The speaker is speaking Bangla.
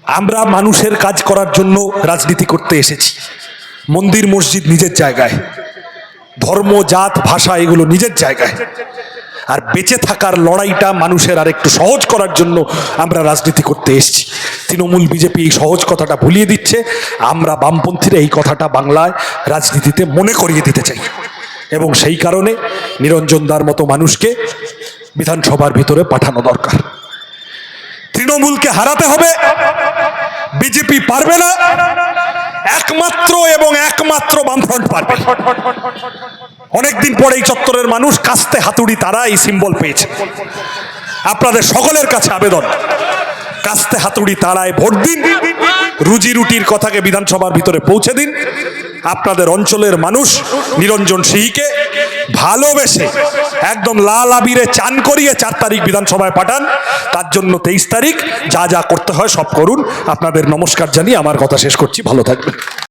আমরা মানুষের কাজ করার জন্য রাজনীতি করতে এসেছি। মন্দির মসজিদ নিজের জায়গায়, ধর্ম জাত ভাষা এগুলো নিজের জায়গায়, আর বেঁচে থাকার লড়াইটা মানুষের আর একটু সহজ করার জন্য আমরা রাজনীতি করতে এসেছি। তৃণমূল বিজেপি এই সহজ কথাটা ভুলিয়ে দিচ্ছে, আমরা বামপন্থীরা এই কথাটা বাংলায় রাজনীতিতে মনে করিয়ে দিতে চাই, এবং সেই কারণে নিরঞ্জন দার মতো মানুষকে বিধানসভার ভিতরে পাঠানো দরকার। তৃণমূলকে হারাতে হবে, বিজেপি পারবে না, একমাত্র এবং একমাত্র বামফ্রন্ট পারবে। অনেকদিন পরে এই চত্বরের মানুষ কাস্তে হাতুড়ি তারা এই সিম্বল পেয়েছে। আপনাদের সকলের কাছে আবেদন, কাস্তে হাতুড়ি তারায় ভোট দিন, রুজি রুটির কথাকে বিধানসভার ভিতরে পৌঁছে দিন। আপনাদের অঞ্চলের মানুষ নিরঞ্জন সিংকে ভালোবেসে একদম লাল আবিরে চান করিয়ে 4 তারিখ বিধানসভায় পাঠান। তার জন্য 23 তারিখ যা যা করতে হয় সব করুন। আপনাদের নমস্কার জানিয়ে আমার কথা শেষ করছি। ভালো থাকবেন।